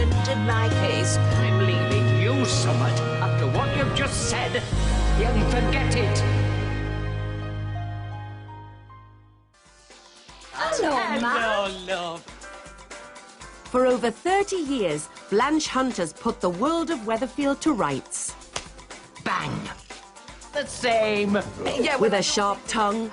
presented my case. I'm leaving you, Summit, after what you've just said. You'll forget it. Hello, love. For over 30 years, Blanche Hunt has put the world of Weatherfield to rights. Bang. The same. Yeah, With a sharp tongue,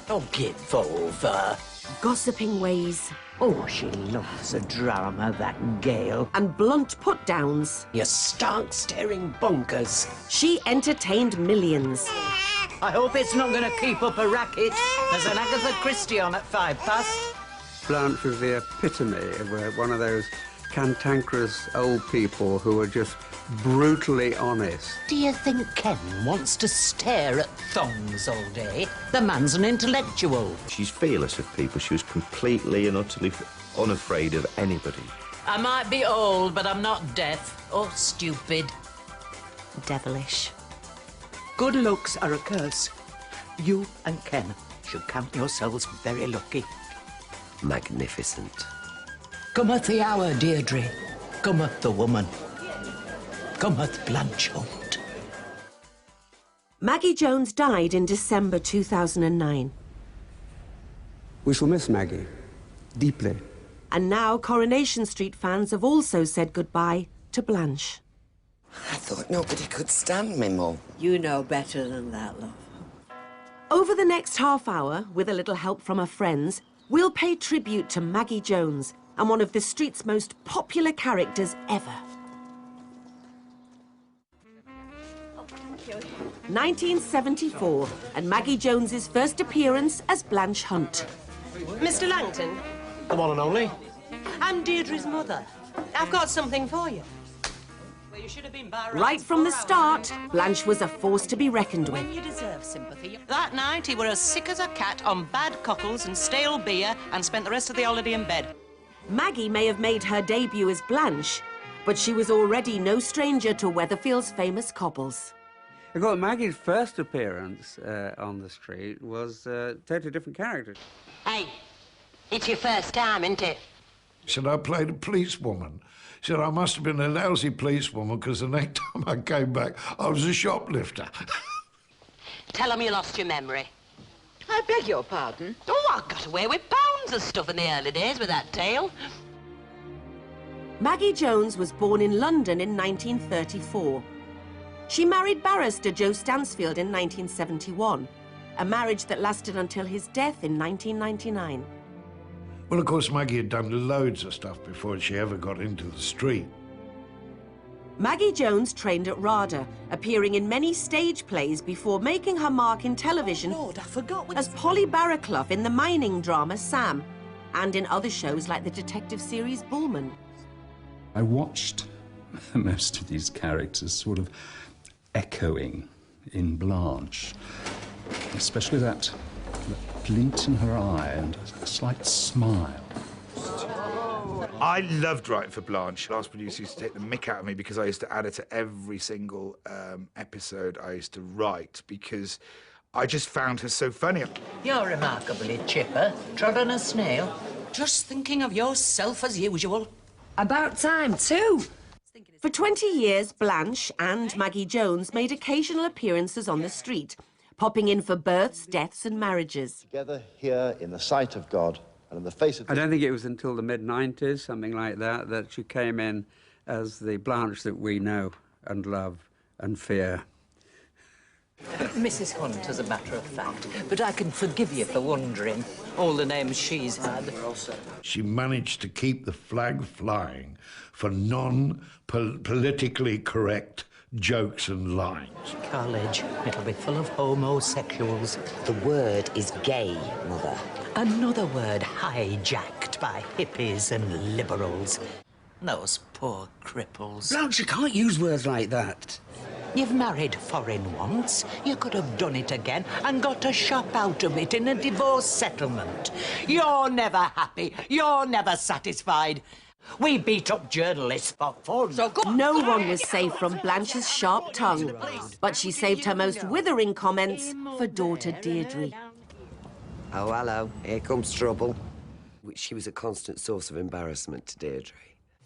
Oh, give over. gossiping ways, Oh, she loves a drama, that Gale. and blunt put-downs, You stark staring bonkers. she entertained millions. I hope it's not going to keep up a racket. There's an Agatha Christie on at past 5. Blanche was the epitome of one of those cantankerous old people who are just brutally honest. Do you think Ken wants to stare at thongs all day? The man's an intellectual. She's fearless of people. She was completely and utterly unafraid of anybody. I might be old, but I'm not deaf or stupid. Devilish. Good looks are a curse. You and Ken should count yourselves very lucky. Magnificent. Cometh the hour, Deirdre. Cometh the woman. Cometh Blanche Hunt. Maggie Jones died in December 2009. We shall miss Maggie deeply. And now Coronation Street fans have also said goodbye to Blanche. I thought nobody could stand me, Mum. You know better than that, love. Over the next half hour, with a little help from her friends, we'll pay tribute to Maggie Jones and one of the street's most popular characters ever. 1974, and Maggie Jones's first appearance as Blanche Hunt. Mr. Langton? The one and only. I'm Deirdre's mother. I've got something for you. Well, you should have been by Right from the start, Blanche was a force to be reckoned with. When you deserve sympathy. That night, he were as sick as a cat on bad cockles and stale beer and spent the rest of the holiday in bed. Maggie may have made her debut as Blanche, but she was already no stranger to Weatherfield's famous cobbles. I thought Maggie's first appearance on the street was a totally different character. Hey, it's your first time, isn't it? Said I played a policewoman. Said I must have been a lousy policewoman because the next time I came back, I was a shoplifter. Tell them you lost your memory. I beg your pardon? Oh, I got away with pounds of stuff in the early days with that tale. Maggie Jones was born in London in 1934. She married barrister Joe Stansfield in 1971, a marriage that lasted until his death in 1999. Well, of course, Maggie had done loads of stuff before she ever got into the street. Maggie Jones trained at RADA, appearing in many stage plays before making her mark in television Lord, I forgot. as Polly Barraclough in the mining drama Sam, and in other shows like the detective series Bullman. I watched most of these characters sort of echoing in Blanche, especially that glint in her eye and a slight smile. I loved writing for Blanche. Last producer used to take the mick out of me because I used to add her to every single episode I used to write because I just found her so funny. You're remarkably chipper. Trod on a snail. Just thinking of yourself as usual. About time, too. For 20 years, Blanche and Maggie Jones made occasional appearances on the street, popping in for births, deaths and marriages. Together here in the sight of God and in the face of... I don't think it was until the mid-90s, something like that, that she came in as the Blanche that we know and love and fear. Mrs. Hunt, as a matter of fact, but I can forgive you for wondering. All the names she's had. She managed to keep the flag flying for non-politically correct jokes and lines. College, it'll be full of homosexuals. The word is gay, Mother. Another word hijacked by hippies and liberals. Those poor cripples. Blanche, you can't use words like that. You've married foreign once. You could have done it again and got a shop out of it in a divorce settlement. You're never happy. You're never satisfied. We beat up journalists for fun. So go No one was safe from Blanche's sharp tongue, but she saved her most withering comments for daughter Deirdre. Oh, hello. Here comes trouble. She was a constant source of embarrassment to Deirdre.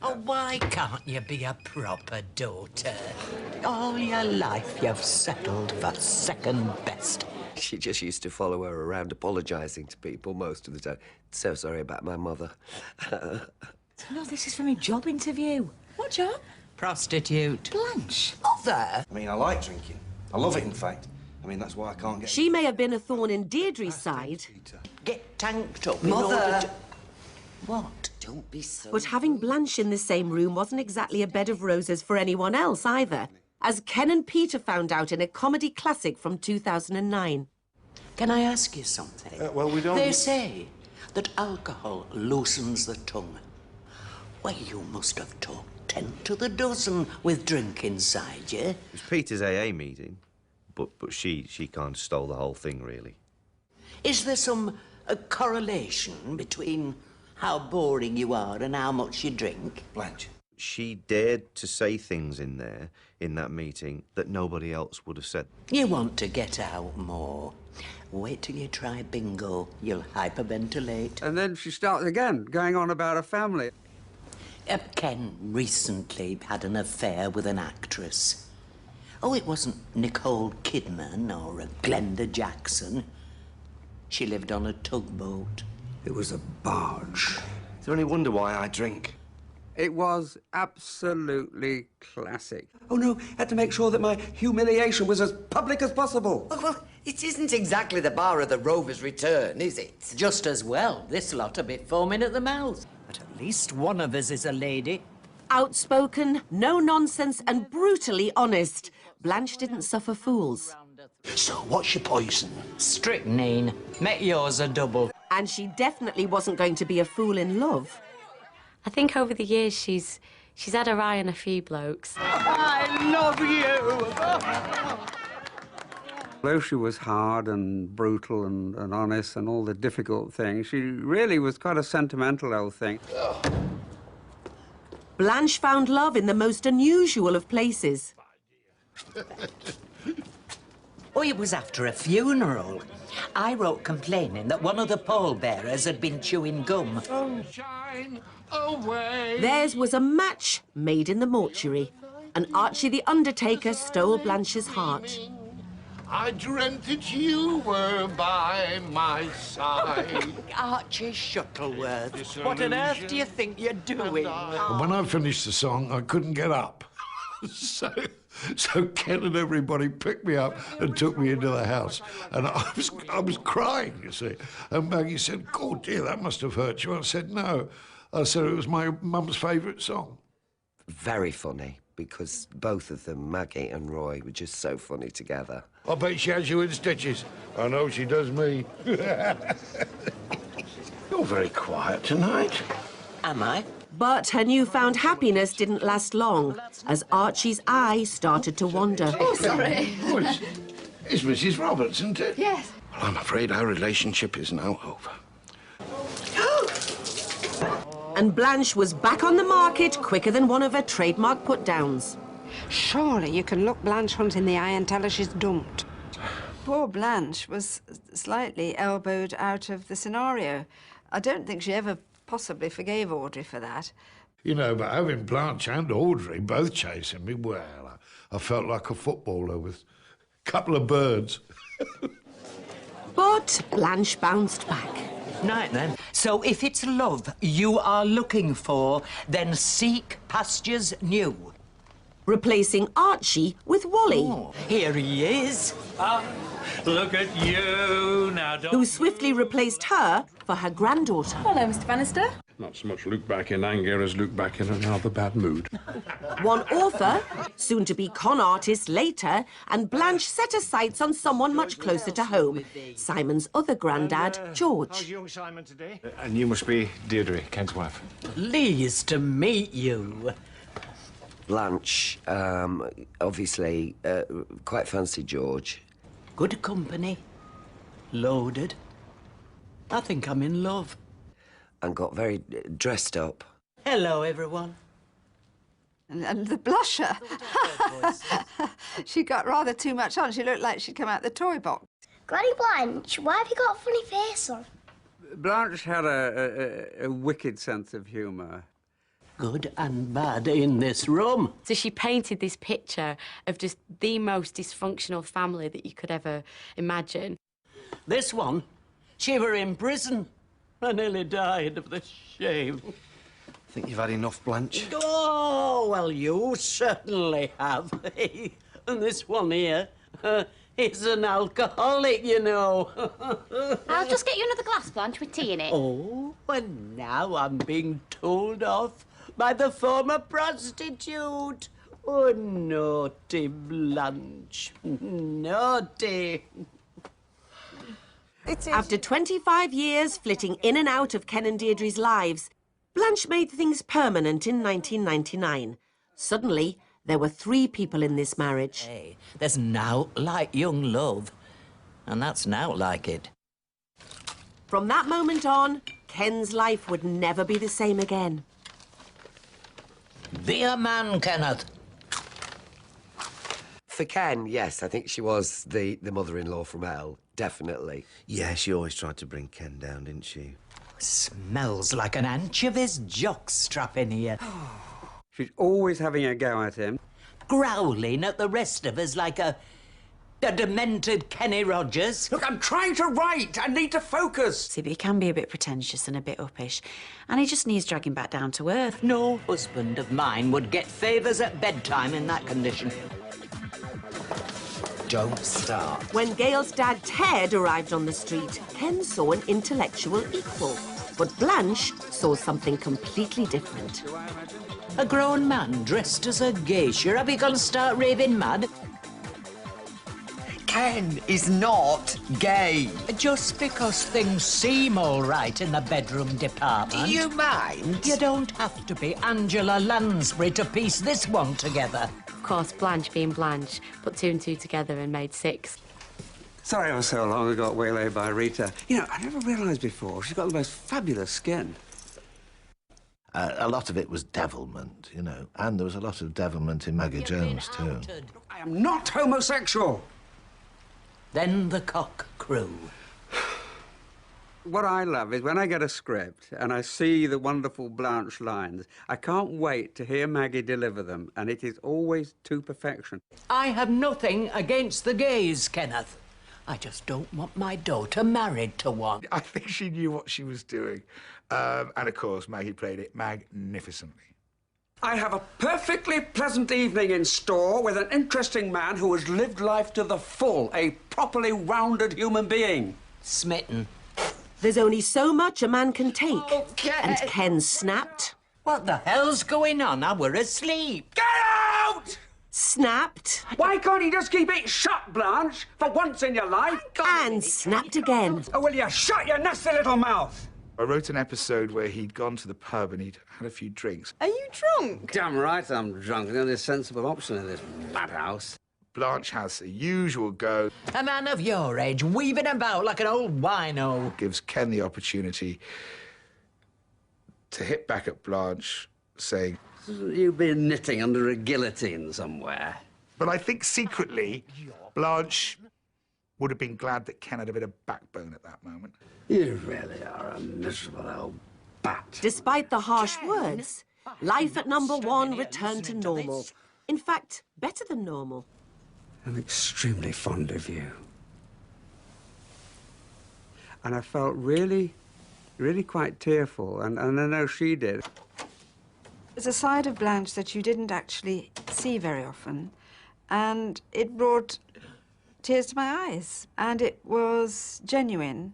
Oh, why can't you be a proper daughter? All your life you've settled for second best. She just used to follow her around apologising to people most of the time. So sorry about my mother. No, this is from a job interview. What job? Prostitute. Blanche. Mother! I mean, I like drinking. I love it, in fact. I mean, that's why I can't get... She may have been a thorn in Deirdre's side. Get tanked up Mother! in order to... What? Don't be so... But having Blanche in the same room wasn't exactly a bed of roses for anyone else either, as Ken and Peter found out in a comedy classic from 2009. Can I ask you something? Well, we don't... They say that alcohol loosens the tongue. Well, you must have talked 10 to the dozen with drink inside you. It was Peter's AA meeting, but she kind of stole the whole thing, really. Is there some correlation between how boring you are and how much you drink? Blanche. She dared to say things in there, in that meeting, that nobody else would have said. You want to get out more. Wait till you try bingo. You'll hyperventilate. And then she starts again, going on about her family. Ken recently had an affair with an actress. Oh, it wasn't Nicole Kidman or Glenda Jackson. She lived on a tugboat. It was a barge. Is there any wonder why I drink? It was absolutely classic. Oh, no, had to make sure that my humiliation was as public as possible. Well, it isn't exactly the bar of the Rover's Return, is it? Just as well. This lot a bit foaming at the mouth. But at least one of us is a lady. Outspoken, no nonsense, and brutally honest, Blanche didn't suffer fools. So, what's your poison? Strychnine. Make yours a double. And she definitely wasn't going to be a fool in love. I think over the years she's had her eye on a few blokes. I love you! Though she was hard and brutal and honest and all the difficult things, she really was quite a sentimental old thing. Blanche found love in the most unusual of places. Oh, it was after a funeral. I wrote complaining that one of the pallbearers had been chewing gum. Oh, shine away. Theirs was a match made in the mortuary, and Archie the Undertaker stole Blanche's heart. I dreamt that you were by my side. Archie Shuttleworth, what on earth do you think you're doing? And when I finished the song, I couldn't get up. So Ken and everybody picked me up and took me into the house. And I was crying, you see. And Maggie said, "Oh, dear, that must have hurt you." I said, "No." I said it was my mum's favourite song. Very funny, because both of them, Maggie and Roy, were just so funny together. I bet she has you in stitches. I know she does me. You're very quiet tonight. Am I? But her newfound happiness didn't last long, as Archie's eye started to wander. Oh, sorry. Oh, it's Mrs. Roberts, isn't it? Yes. Well, I'm afraid our relationship is now over. And Blanche was back on the market quicker than one of her trademark put-downs. Surely you can look Blanche Hunt in the eye and tell her she's dumped. Poor Blanche was slightly elbowed out of the scenario. I don't think she ever possibly forgave Audrey for that. You know, but having Blanche and Audrey both chasing me, well, I felt like a footballer with a couple of birds. But Blanche bounced back. Right then. So if it's love you are looking for, then seek pastures new. Replacing Archie with Wally. Oh, here he is. Look at you now, who swiftly replaced her for her granddaughter. Hello, Mr. Bannister. Not so much look back in anger as look back in another bad mood. One author, soon to be con artist later, and Blanche set her sights on someone much closer to home, Simon's other granddad, George. How's young Simon today? And you must be Deirdre, Ken's wife. Pleased to meet you. Blanche, obviously, quite fancied George. Good company. Loaded. I think I'm in love. And got very dressed up. Hello, everyone. And the blusher. She got rather too much on. She looked like she'd come out the toy box. Granny Blanche, why have you got a funny face on? Blanche had a wicked sense of humour. good and bad in this room. So she painted this picture of just the most dysfunctional family that you could ever imagine. This one, she were in prison. I nearly died of the shame. I think you've had enough, Blanche. Oh, well, you certainly have. And this one here, he's an alcoholic, you know. I'll just get you another glass, Blanche, with tea in it. Oh, and now I'm being told off by the former prostitute. Oh, naughty Blanche. Naughty. After 25 years flitting in and out of Ken and Deirdre's lives, Blanche made things permanent in 1999. Suddenly, there were 3 people in this marriage. Hey, there's naught like young love, and that's naught like it. From that moment on, Ken's life would never be the same again. Be a man, Kenneth. For Ken, yes, I think she was the mother-in-law from hell, definitely. Yeah, she always tried to bring Ken down, didn't she? Smells like an anchovies jockstrap in here. She's always having a go at him. Growling at the rest of us like a demented Kenny Rogers. Look, I'm trying to write. I need to focus. See, but he can be a bit pretentious and a bit uppish, and he just needs dragging back down to earth. No husband of mine would get favours at bedtime in that condition. Don't start. When Gail's dad, Ted, arrived on the street, Ken saw an intellectual equal. But Blanche saw something completely different. A grown man dressed as a geisha. Have you gone to start raving mad? Ken is not gay. Just because things seem all right in the bedroom department. Do you mind? You don't have to be Angela Lansbury to piece this one together. Of course, Blanche being Blanche, put 2 and 2 together and made 6. Sorry I was so long ago waylaid by Rita. You know, I never realised before, she's got the most fabulous skin. A lot of it was devilment, you know, and there was a lot of devilment in Maggie Jones, too. I am not homosexual. Then the cock crew. What I love is when I get a script and I see the wonderful Blanche lines, I can't wait to hear Maggie deliver them, and it is always to perfection. I have nothing against the gays, Kenneth. I just don't want my daughter married to one. I think she knew what she was doing. And, of course, Maggie played it magnificently. I have a perfectly pleasant evening in store with an interesting man who has lived life to the full, a properly rounded human being. Smitten. There's only so much a man can take. Okay. And Ken snapped. What the hell's going on? I were asleep. Get out! Snapped. Why can't he just keep it shut, Blanche, for once in your life? And snapped again. Oh, will you shut your nasty little mouth? I wrote an episode where he'd gone to the pub and he'd had a few drinks. Are you drunk? Damn right I'm drunk. The only sensible option in this madhouse. Blanche has the usual go. A man of your age, weaving about like an old wino. Gives Ken the opportunity to hit back at Blanche, saying, You've been knitting under a guillotine somewhere. But I think secretly, Blanche would have been glad that Ken had a bit of backbone at that moment. You really are a miserable old bat. Despite the harsh words, life at number 1 returned to normal. In fact, better than normal. I'm extremely fond of you. And I felt really quite tearful, and I know she did. There's a side of Blanche that you didn't actually see very often, and it brought tears to my eyes. And it was genuine,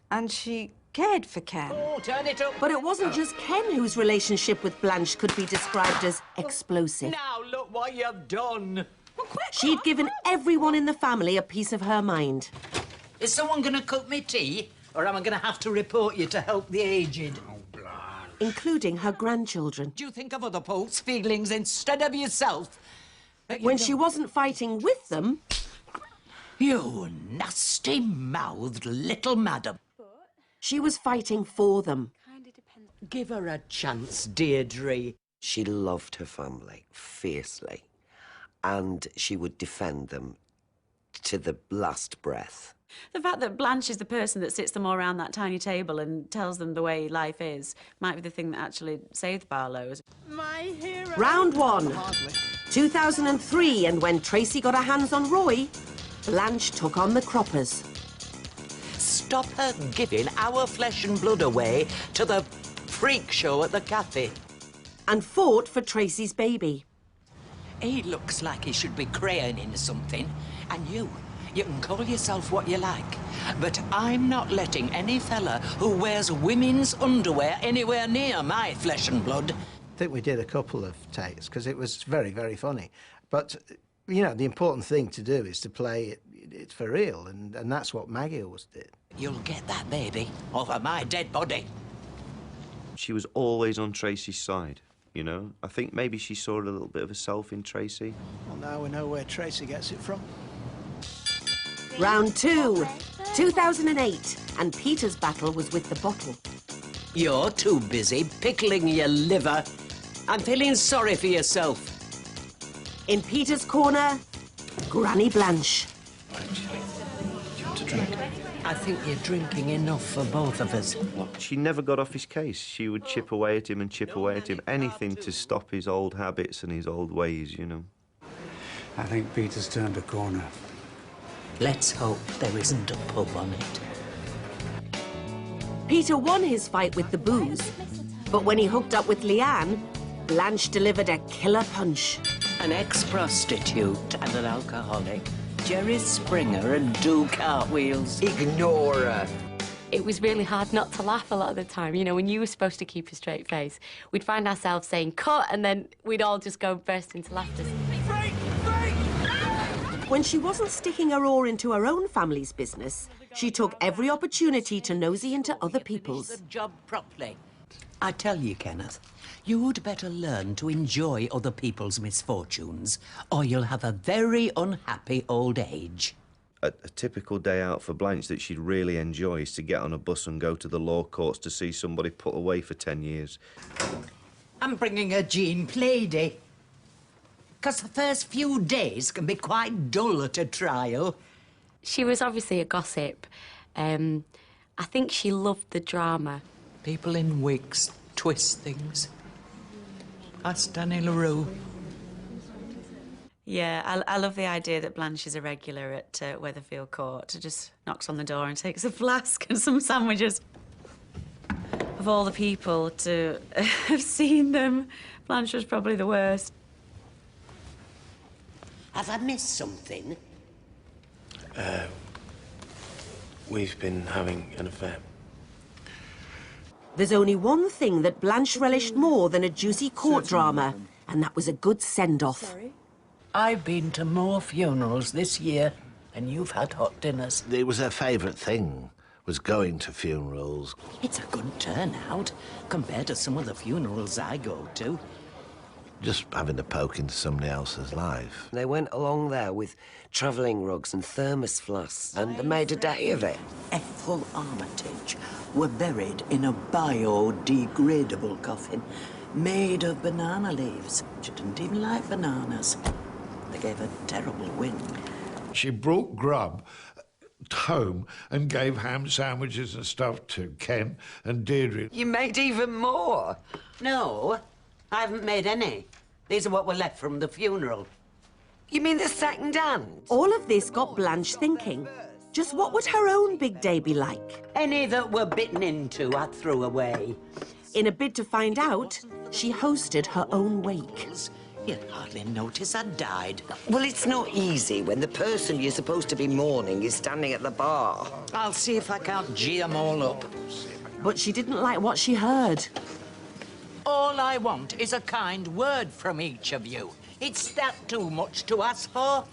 and she cared for Ken. Oh, turn it up. But it wasn't just Ken whose relationship with Blanche could be described as explosive. Now look what you've done. She'd given everyone in the family a piece of her mind. Is someone going to cook me tea? Or am I going to have to report you to help the aged? Oh, Blanche. Including her grandchildren. Do you think of other folks' feelings instead of yourself? When she wasn't fighting with them... You nasty-mouthed little madam. She was fighting for them. Give her a chance, Deirdre. She loved her family fiercely, and she would defend them to the last breath. The fact that Blanche is the person that sits them all around that tiny table and tells them the way life is might be the thing that actually saved Barlow's. Round 1. 2003, and when Tracy got her hands on Roy, Blanche took on the croppers. Stop her giving our flesh and blood away to the freak show at the cafe. And fought for Tracy's baby. He looks like he should be crayoning something. And you can call yourself what you like. But I'm not letting any fella who wears women's underwear anywhere near my flesh and blood. I think we did a couple of takes because it was very, very funny. But, you know, the important thing to do is to play it for real, and that's what Maggie always did. You'll get that baby over my dead body. She was always on Tracy's side, you know? I think maybe she saw a little bit of herself in Tracy. Well, now we know where Tracy gets it from. Round 2. 2008, and Peter's battle was with the bottle. You're too busy pickling your liver. I'm feeling sorry for yourself. In Peter's corner, Granny Blanche. Do you want to drink? I think you're drinking enough for both of us. She never got off his case. She would chip away at him and chip away at him. Anything to stop his old habits and his old ways, you know. I think Peter's turned a corner. Let's hope there isn't a pub on it. Peter won his fight with the booze, but when he hooked up with Leanne, Blanche delivered a killer punch. An ex-prostitute and an alcoholic. Jerry Springer and do cartwheels. Ignore her. It was really hard not to laugh a lot of the time. You know, when you were supposed to keep a straight face, we'd find ourselves saying cut, and then we'd all just go burst into laughter. When she wasn't sticking her oar into her own family's business, she took every opportunity to nosy into other people's. The job properly. I tell you, Kenneth, you'd better learn to enjoy other people's misfortunes, or you'll have a very unhappy old age. A typical day out for Blanche that she'd really enjoy is to get on a bus and go to the law courts to see somebody put away for 10 years. I'm bringing a Jean Plaidy. Because the first few days can be quite dull at a trial. She was obviously a gossip. I think she loved the drama. People in wigs twist things. Ask Danny LaRue. Yeah, I love the idea that Blanche is a regular at Weatherfield Court. Just knocks on the door and takes a flask and some sandwiches. Of all the people to have seen them, Blanche was probably the worst. Have I missed something? We've been having an affair. There's only one thing that Blanche relished more than a juicy court drama, and that was a good send-off. I've been to more funerals this year than you've had hot dinners. It was her favourite thing, was going to funerals. It's a good turnout compared to some of the funerals I go to. Just having a poke into somebody else's life. They went along there with travelling rugs and thermos flasks, and they made a day of it. Ethel Armitage were buried in a biodegradable coffin made of banana leaves. She didn't even like bananas. They gave a terrible wind. She brought grub home and gave ham sandwiches and stuff to Ken and Deirdre. You made even more. No, I haven't made any. These are what were left from the funeral. You mean the second hand? All of this got Blanche thinking. Just what would her own big day be like? Any that were bitten into, I threw away. In a bid to find out, she hosted her own wake. You'd hardly notice I died. Well, it's not easy when the person you're supposed to be mourning is standing at the bar. I'll see if I can't gee them all up. But she didn't like what she heard. All I want is a kind word from each of you. It's that too much to ask for?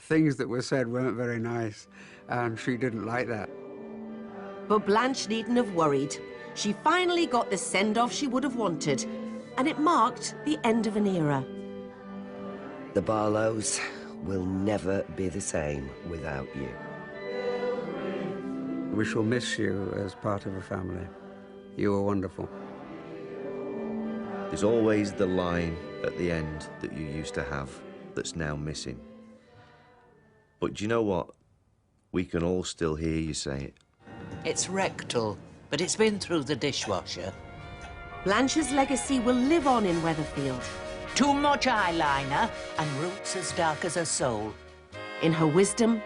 Things that were said weren't very nice, and she didn't like that. But Blanche needn't have worried. She finally got the send-off she would have wanted, and it marked the end of an era. The Barlows will never be the same without you. We shall miss you as part of a family. You were wonderful. There's always the line at the end that you used to have that's now missing. But do you know what? We can all still hear you say it. It's rectal, but it's been through the dishwasher. Blanche's legacy will live on in Weatherfield. Too much eyeliner and roots as dark as her soul. In her wisdom.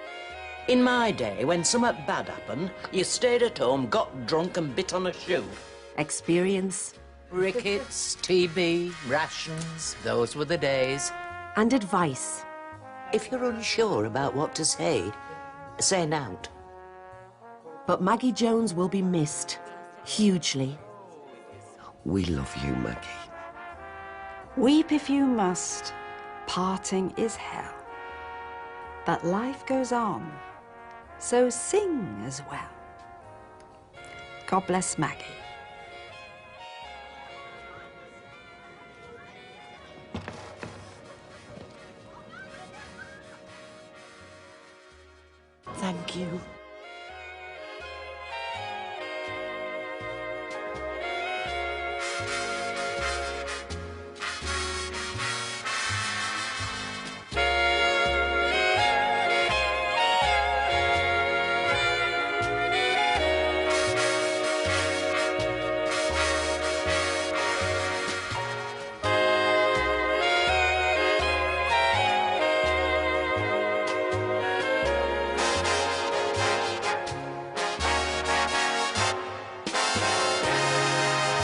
In my day, when something bad happened, you stayed at home, got drunk and bit on a shoe. Experience. Rickets, TB, rations, those were the days. And advice. If you're unsure about what to say nowt. But Maggie Jones will be missed. Hugely. We love you, Maggie. Weep if you must. Parting is hell. But life goes on. So sing as well. God bless Maggie. Thank you.